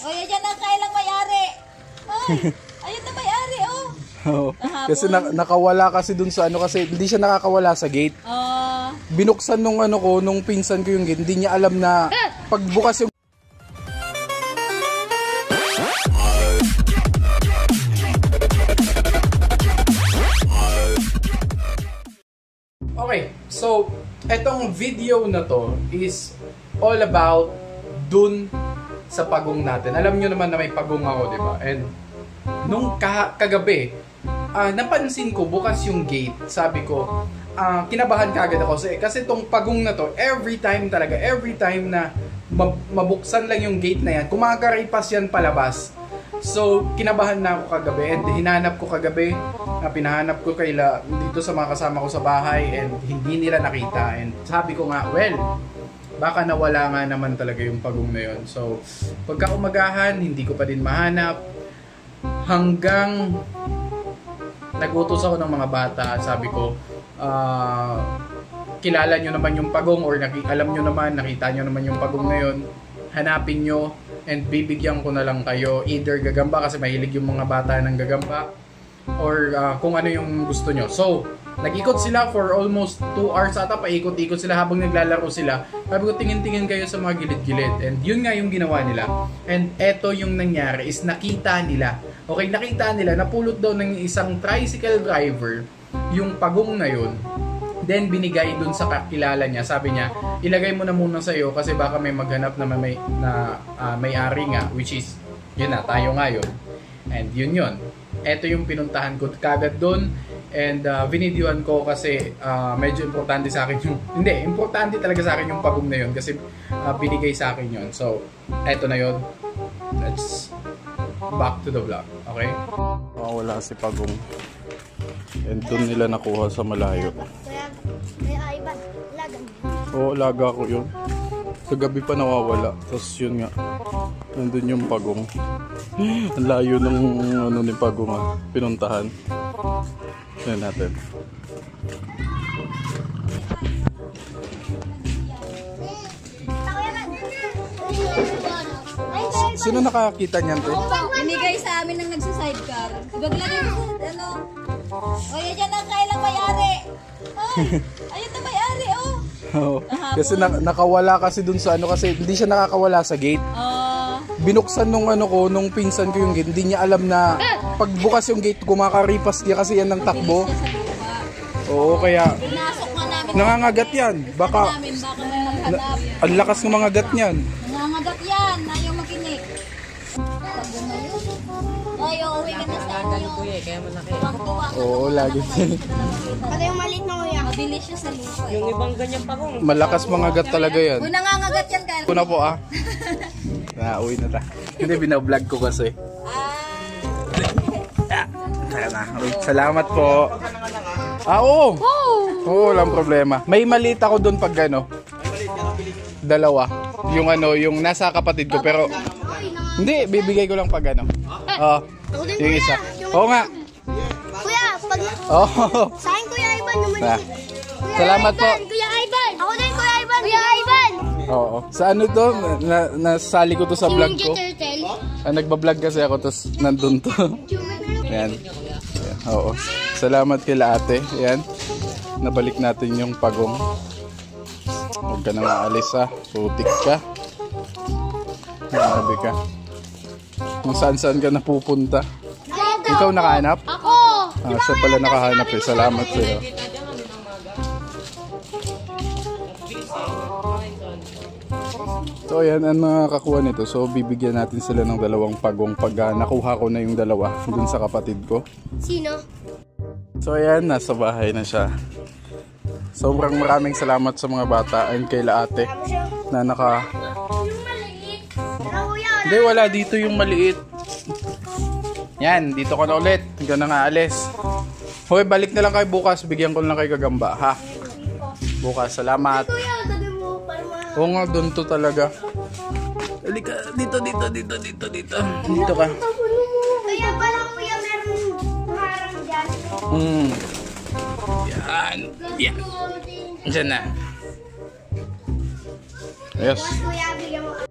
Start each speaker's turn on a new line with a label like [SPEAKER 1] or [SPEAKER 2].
[SPEAKER 1] O, yan dyan ang kailang may-ari. Ay, ayun na may-ari, oh.
[SPEAKER 2] Oo. Kasi nakawala kasi dun sa ano, kasi hindi siya nakakawala sa gate. Binuksan nung ano ko, nung pinsan ko yung gate, hindi niya alam na pagbukas yung... Okay, so etong video na to is all about dun sa pagong natin. Alam nyo naman na may pagong ako, di ba? And nung kagabi, napansin ko bukas yung gate. Sabi ko, kinabahan kagad ako kasi itong pagong na to, every time na mabuksan lang yung gate na yan, kumakaripas yan palabas. So, kinabahan na ako kagabi and hinanap ko kagabi, pinahanap ko kaila dito sa mga kasama ko sa bahay and hindi nila nakita. And sabi ko nga, well, baka nawala nga naman talaga yung pagong na yun. So, pagka umagahan, hindi ko pa din mahanap. Hanggang nagutos ako ng mga bata, sabi ko, kilala nyo naman yung pagong or alam nyo naman, nakita nyo naman yung pagong na yun, hanapin nyo and bibigyan ko na lang kayo. Either gagamba kasi mahilig yung mga bata ng gagamba or kung ano yung gusto nyo. So, nag-ikot sila for almost 2 hours ata, paikot-ikot sila habang naglalaro sila. Sabi ko, tingin-tingin kayo sa mga gilid-gilid. And yun nga yung ginawa nila. And eto yung nangyari is nakita nila. Okay, nakita nila, napulot daw ng isang tricycle driver yung pagong na yun. Then binigay dun sa kakilala niya. Sabi niya, ilagay mo na muna sa'yo kasi baka may maghanap na may-ari nga, which is, yun na, tayo ngayon. And yun. Eto yung pinuntahan ko kagad dun. And vinidyoan ko kasi medyo importante sa akin yung... Hindi, importante talaga sa akin yung pagong na yun kasi binigay sa akin yun. So, eto na yun. Let's back to the vlog. Okay? Wala si pagong. And dun nila nakuha sa malayo. Oo, laga ko yun. Sa gabi pa nawawala. Tapos yun nga. Nandun yung pagong. Ang layo ng ano ni pagong pinuntahan. Yan natin. Sino nakakita niyan, te?
[SPEAKER 1] Binigay sa amin ng nagsa-sidecar. Baglagay mo sa ano. O, yan dyan ang kailang may-ari. Ay, ayun na may-ari, oh.
[SPEAKER 2] Oo. Kasi nakawala kasi dun sa ano, kasi hindi siya nakakawala sa gate. Binuksan nung ano ko, nung pinsan ko yung gate, hindi niya alam na pagbukas yung gate, kumakaripas niya kasi yan ng takbo. Oo, kaya nangangagat yan. Baka ang lakas ng mga gat niyan.
[SPEAKER 1] Nangangagat yan, ayaw makinig. Ay, uuwi ka na sa inyo.
[SPEAKER 3] Kaya malaki.
[SPEAKER 2] Oo, lagi.
[SPEAKER 1] Pati yung maliit na kuya. Mabilis siya sa lupa.
[SPEAKER 3] Yung ibang ganyan pa kung.
[SPEAKER 2] Malakas mga gat talaga yan.
[SPEAKER 1] Kung nangangagat yan, kaya.
[SPEAKER 2] Kuna po uwi na ta. Hindi, binablog ko kasi. Tara na. Salamat po. Oo. Oo, walang problema. May maliit ako doon pag ano. Dalawa. Yung ano, yung nasa kapatid ko. Pero, hindi, bibigay ko lang pag ano. Oo. Yung isa. Oo nga.
[SPEAKER 1] Kuya, pag...
[SPEAKER 2] Oo.
[SPEAKER 1] Sa akin, Kuya Ivan, yung maliit.
[SPEAKER 2] Salamat po.
[SPEAKER 1] Kuya Ivan! Ako din, Kuya Ivan! Kuya Ivan!
[SPEAKER 2] Oo. Sa ano to? Nasali ko to sa vlog ko. Nagbablog kasi ako, tapos nandun to. Yan. Oo. Salamat kila ate. Yan. Nabalik natin yung pagong. Huwag ka na maalis ha. Putik ka. Grabe ka. Kung saan-saan ka napupunta. Ikaw nakahanap?
[SPEAKER 1] Ako!
[SPEAKER 2] Siya pala nakahanap eh. Salamat sa'yo. So ayan ang nakakuha nito. So bibigyan natin sila ng dalawang pagong pag nakuha ko na yung dalawa dun sa kapatid ko.
[SPEAKER 1] Sino?
[SPEAKER 2] So ayan, nasa bahay na siya. Sobrang maraming salamat sa mga bata and kay ate na naka... Hindi, wala dito yung maliit. Yan, dito ka na ulit. Hindi ka na nga alis. Hoy, balik na lang kayo bukas. Bigyan ko na lang kayo gagamba, ha? Bukas, salamat. Oo nga, doon to talaga. Halika, dito. Dito ka.
[SPEAKER 1] Kaya pala kuya, meron harang dyan.
[SPEAKER 2] Yan. Diyan na. Yes.
[SPEAKER 1] Kuya, bigyan mo.